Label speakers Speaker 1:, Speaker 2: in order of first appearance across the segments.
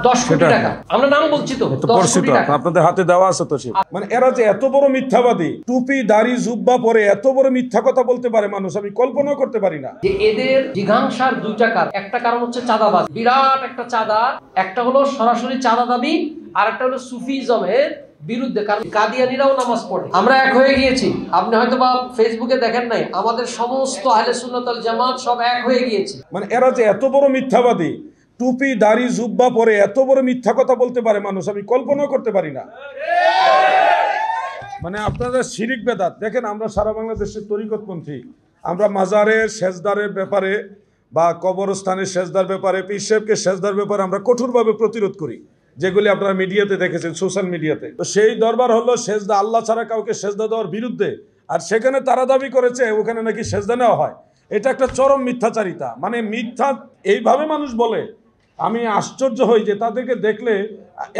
Speaker 1: 10 কোটি টাকা, আমরা নাম বলছি তো 10 কোটি টাকা
Speaker 2: আপনাদের হাতে দেওয়া আছে তো। মানে এরা যে এত বড় মিথ্যাবাদী, টুপি দাড়ি জুব্বা পরে এত বড় মিথ্যা কথা বলতে পারে মানুষ, আমি কল্পনাও করতে পারি না।
Speaker 1: যে এদের জিঘাংসার দুইটা কারণ, একটা কারণ হচ্ছে চাঁদাবাজ, বিরাট একটা চাঁদা, একটা হলো সরাসরি চাঁদা দাবি, আর একটা হলো সুফিজমের বিরুদ্ধে। কারণ কাদিয়ানীরাও নামাজ পড়ে, আমরা এক হয়ে গিয়েছি। আপনি হয়তো বা ফেসবুকে দেখেন নাই, আমাদের সমস্ত আহলে সুন্নাত ওয়াল জামাত সব এক হয়ে গিয়েছে।
Speaker 2: মানে এরা যে এত বড় মিথ্যাবাদী, টুপি দাড়ি জুব্বা পরে এত বড় মিথ্যা কথা বলতে পারে মানুষ, আমি কল্পনাও করতে পারি না। মানে আপনাদের শিরিক বেদাত দেখেন, আমরা সারা বাংলাদেশের তরিকতপন্থী, আমরা মাজারের সেজদারের ব্যাপারে বা কবরস্থানের সেজদার ব্যাপারে, পীর সাহেবকে সেজদার ব্যাপারে আমরা কঠোরভাবে প্রতিরোধ করি, যেগুলি আপনারা মিডিয়াতে দেখেছেন, সোশ্যাল মিডিয়াতে। তো সেই দরবার হলো সেজদা আল্লাহ ছাড়া কাউকে সেজদা দেওয়ার বিরুদ্ধে, আর সেখানে তারা দাবি করেছে ওখানে নাকি সেজদা নেওয়া হয়। এটা একটা চরম মিথ্যাচারিতা। মানে মিথ্যা এইভাবে মানুষ বলে, আমি আশ্চর্য হই যে তাদেরকে দেখলে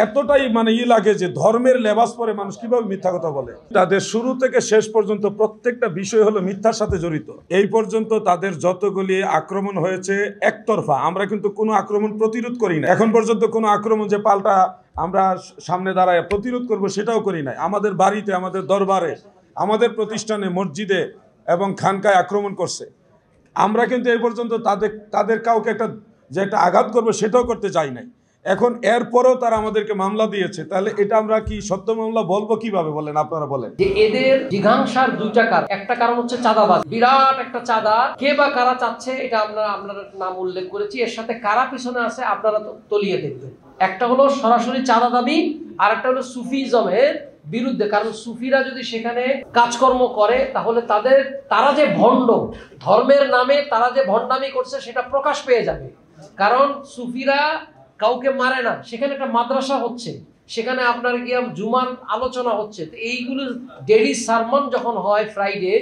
Speaker 2: এতটাই মানে লাগে যে ধর্মের লেবাস পরে মানুষ কিভাবে মিথ্যা কথা বলে। তাদের শুরু থেকে শেষ পর্যন্ত প্রত্যেকটা বিষয় হলো মিথ্যার সাথে জড়িত। এই পর্যন্ত তাদের যতগুলি আক্রমণ হয়েছে একতরফা, আমরা কিন্তু কোনো আক্রমণ প্রতিরোধ করি না। এখন পর্যন্ত কোনো আক্রমণ যে পাল্টা আমরা সামনে দাঁড়ায় প্রতিরোধ করব সেটাও করি নাই। আমাদের বাড়িতে, আমাদের দরবারে, আমাদের প্রতিষ্ঠানে, মসজিদে এবং খানকায় আক্রমণ করছে। আমরা কিন্তু এই পর্যন্ত তাদের কাউকে যে একটা আঘাত করবো সেটাও করতে চাই নাই। এখন এরপরেও তারা আমাদেরকে মামলা দিয়েছে, তাহলে এটা আমরা কি সত্য মামলা বলবো কিভাবে বলেন, আপনারা বলেন।
Speaker 1: যে এদের জিঘাংসার দুইটা কারণ, একটা কারণ হচ্ছে চাঁদাবাজ, বিরাট একটা চাঁদা, কে বা কারা চাচ্ছে এটা আপনারা নাম উল্লেখ করেছি, এর সাথে কারা পিছনে আছে আপনারা তলিয়ে দেখবেন। একটা হলো সরাসরি চাঁদা দাবি, আর একটা হলো সুফিজমের বিরুদ্ধে। কারণ সুফিরা যদি সেখানে কাজকর্ম করে তাহলে তারা যে ভণ্ড, ধর্মের নামে তারা যে ভণ্ডামি করছে সেটা প্রকাশ পেয়ে যাবে। কারণ সুফিরা কাউকে মারে না, সেখানে একটা মাদ্রাসা হচ্ছে, সেখানে আপনার গিয়ে জুমার আলোচনা হচ্ছে। তো এইগুলো ডেইলি সারমন যখন হয় ফ্রাইডে,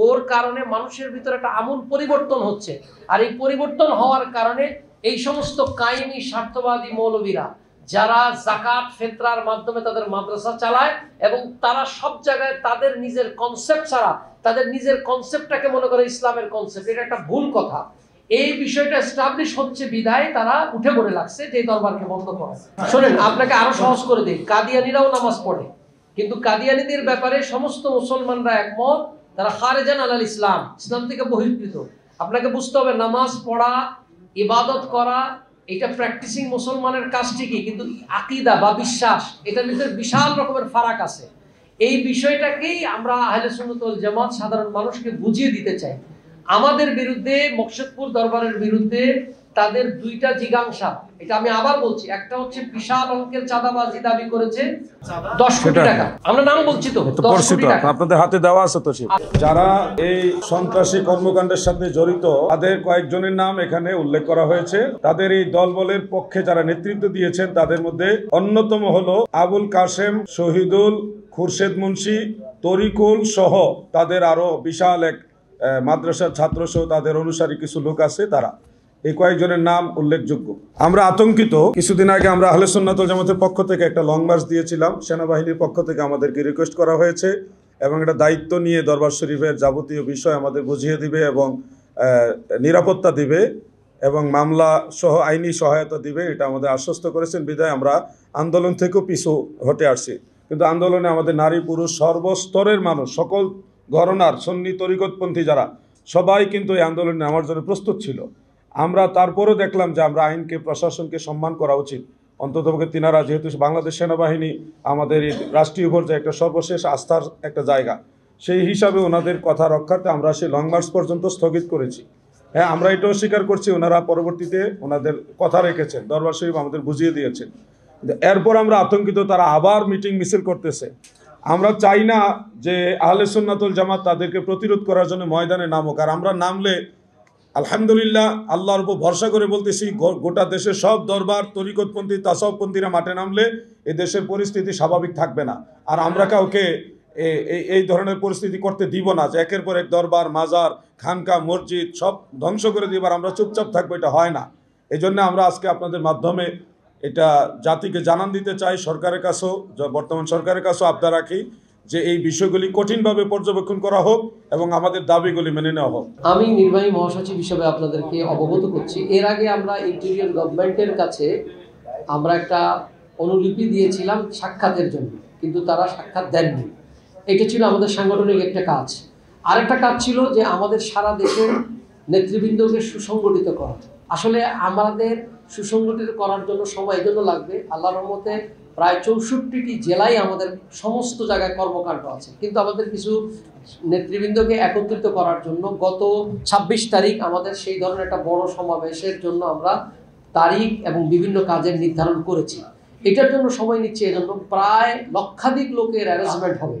Speaker 1: ওর কারণে মানুষের ভিতরে একটা আমূল পরিবর্তন হচ্ছে। আর এই পরিবর্তন হওয়ার কারণে এই সমস্ত কায়েমি স্বার্থবাদী মৌলবীরা যারা জাকাত ফিতরার মাধ্যমে তাদের মাদ্রাসা চালায়, এবং তারা সব জায়গায় তাদের নিজের কনসেপ্ট ছাড়া তাদের নিজের কনসেপ্টটাকে মনে করে ইসলামের কনসেপ্ট। এটা একটা ভুল কথা। এই বিষয়টা এস্টাবলিশ হচ্ছে বিধায় তারা উঠে পড়ে লাগছে যে দরবারকে বন্ধ করে। শোনেন, আপনাকে আরো সহজ করে দেই, কাদিয়ানীরাও নামাজ পড়ে, কিন্তু কাদিয়ানীদের ব্যাপারে সমস্ত মুসলমানরা একমত, তারা খারেজান আলাল ইসলাম, ইসলাম থেকে বহিষ্কৃত। আপনাকে বুঝতে হবে, নামাজ পড়া, ইবাদত করা, এটা প্র্যাকটিসিং মুসলমানের কাজ ঠিকই, কিন্তু আকীদা বা বিশ্বাস, এটার ভিতরে বিশাল রকমের ফারাক আছে। এই বিষয়টাকেই আমরা আহলে সুন্নাত ওয়াল জামাত সাধারণ মানুষকে বুঝিয়ে দিতে চাই। আমাদের বিরুদ্ধে, মকসুদপুর দরবারের বিরুদ্ধে তাদের দুইটা জিঘাংসা, এটা আমি আবার বলছি। একটা হচ্ছে বিশাল অঙ্কের চাঁদাবাজি দাবি করেছে 10 কোটি টাকা, আমরা নাম বলছি তো 10 কোটি টাকা,
Speaker 2: আপনাদের হাতে দেওয়া আছে তো। যারা এই সন্ত্রাসী কর্মকাণ্ডের সাথে জড়িত তাদের কয়েকজনের নাম এখানে উল্লেখ করা হয়েছে। তাদের এই দলবলের পক্ষে যারা নেতৃত্ব দিয়েছেন তাদের মধ্যে অন্যতম হলো আবুল কাসেম, শহীদুল, খুরশেদ মুন্সি, তরিকুল সহ তাদের আরো বিশাল এক মাদ্রাসার ছাত্র সহ তাদের অনুসারী কিছু লোক আছে। তারা এই কয়েকজনের নাম উল্লেখযোগ্য। আমরা আতঙ্কিত। কিছুদিন আগে আমরা আহলে সুন্নাত ওয়াল জামাতের পক্ষ থেকে একটা লং মার্চ দিয়েছিলাম। সেনাবাহিনীর পক্ষ থেকে আমাদেরকে রিকোয়েস্ট করা হয়েছে এবং এটা দায়িত্ব নিয়ে দরবার শরীফের যাবতীয় বিষয় আমাদের বুঝিয়ে দিবে এবং নিরাপত্তা দিবে এবং মামলা সহ আইনি সহায়তা দিবে, এটা আমাদের আশ্বস্ত করেছেন। বিধায় আমরা আন্দোলন থেকেও পিছু হটে আসছি। কিন্তু আন্দোলনে আমাদের নারী পুরুষ সর্বস্তরের মানুষ, সকল ঘরানার সুন্নি তরিকতপন্থী যারা, সবাই কিন্তু এই আন্দোলনে নামার জন্য প্রস্তুত ছিল। আমরা তারপরও দেখলাম যে আমরা আইনকে, প্রশাসনকে সম্মান করা উচিত। অন্ততপক্ষে তিনারা যেহেতু বাংলাদেশ সেনাবাহিনী আমাদের এই রাষ্ট্রীয় পর্যায়ে একটা সর্বশেষ আস্থার একটা জায়গা, সেই হিসাবে ওনাদের কথা রক্ষার্থে আমরা সেই লং মার্চ পর্যন্ত স্থগিত করেছি। হ্যাঁ, আমরা এটাও স্বীকার করছি ওনারা পরবর্তীতে ওনাদের কথা রেখেছেন, দরবার শরীফ আমাদের বুঝিয়ে দিয়েছেন। এরপর আমরা আতঙ্কিত, তারা আবার মিটিং মিছিল করতেছে। আমরা চাই না যে আহলে সুন্নাত ওয়াল জামাত তাদেরকে প্রতিরোধ করার জন্য ময়দানে নামুক। আর আমরা নামলে আলহামদুলিল্লাহ আল্লাহর উপর ভরসা করে বলতেছি, গোটা দেশের সব দরবার তরিকতপন্থী, তাসাউফপন্থীরা মাঠে নামলে এই দেশের পরিস্থিতি স্বাভাবিক থাকবে না। আর আমরা কাউকে এই ধরনের পরিস্থিতি করতে দিব না যে একের পর এক দরবার, মাজার, খানকা, মসজিদ সব ধ্বংস করে দিবার আমরা চুপচাপ থাকবো, এটা হয় না। এই জন্য আমরা আজকে আপনাদের মাধ্যমে এটা জাতিকে জানান দিতে চাই, সরকারের কাছেও, বর্তমান সরকারের কাছেও আবদার রাখি যে এই বিষয়গুলি কঠিনভাবে পর্যবেক্ষণ করা হোক এবং আমাদের দাবিগুলি মেনে নেওয়া হোক।
Speaker 1: আমি নির্বাহী মহাসচিব হিসেবে আপনাদেরকে অবগত করছি, এর আগে আমরা ইন্টেরিয়র গভর্নমেন্টের কাছে আমরা একটা অনুলিপি দিয়েছিলাম সাক্ষাতের জন্য, কিন্তু তারা সাক্ষাৎ দেননি। এটা ছিল আমাদের সাংগঠনিক একটা কাজ। আরেকটা কাজ ছিল যে আমাদের সারা দেশের নেতৃবৃন্দকে সুসংগঠিত করা। আসলে আমাদের সুসংগঠিত করার জন্য সময় এজন্য লাগবে, আল্লাহর রহমতে প্রায় 64টি জেলায় আমাদের সমস্ত জায়গায় কর্মকাণ্ড আছে, কিন্তু আমাদের কিছু নেতৃবৃন্দকে একত্রিত করার জন্য গত 26 তারিখ আমাদের সেই ধরনের একটা বড় সমাবেশের জন্য আমরা তারিখ এবং বিভিন্ন কাজের নির্ধারণ করেছি। এটার জন্য সময় নিচ্ছে, এজন্য প্রায় লক্ষাধিক লোকের অ্যারেঞ্জমেন্ট হবে।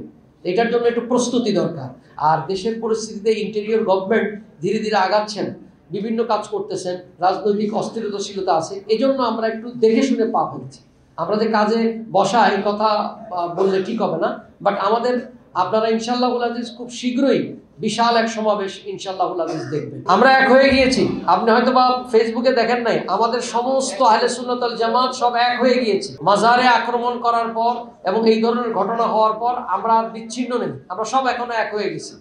Speaker 1: এটার জন্য একটু প্রস্তুতি দরকার। আর দেশের পরিস্থিতিতে ইন্টেরিয়র গভর্নমেন্ট ধীরে ধীরে আগাচ্ছেন, বিভিন্ন কাজ করতেছেন, রাজনৈতিক অস্থিরতাশীলতা আছে, এজন্য আমরা একটু দেখে শুনে পা ফেলছি। আমরা যে কাজে বসা এই কথা বললে ঠিক হবে না, বাট আমাদের আপনারা ইনশাআল্লাহুল আজিজ খুব শীঘ্রই বিশাল এক সমাবেশ ইনশাআল্লাহুল আজিজ দেখবেন। আমরা এক হয়ে গিয়েছি, আপনি হয়তো বা ফেসবুকে দেখেন নাই, আমাদের সমস্ত আহলে সুন্নাত ওয়াল জামাত সব এক হয়ে গিয়েছি। মাজারে আক্রমণ করার পর এবং এই ধরনের ঘটনা হওয়ার পর আমরা বিচ্ছিন্ন নেই, আমরা সব এখনো এক হয়ে গেছি।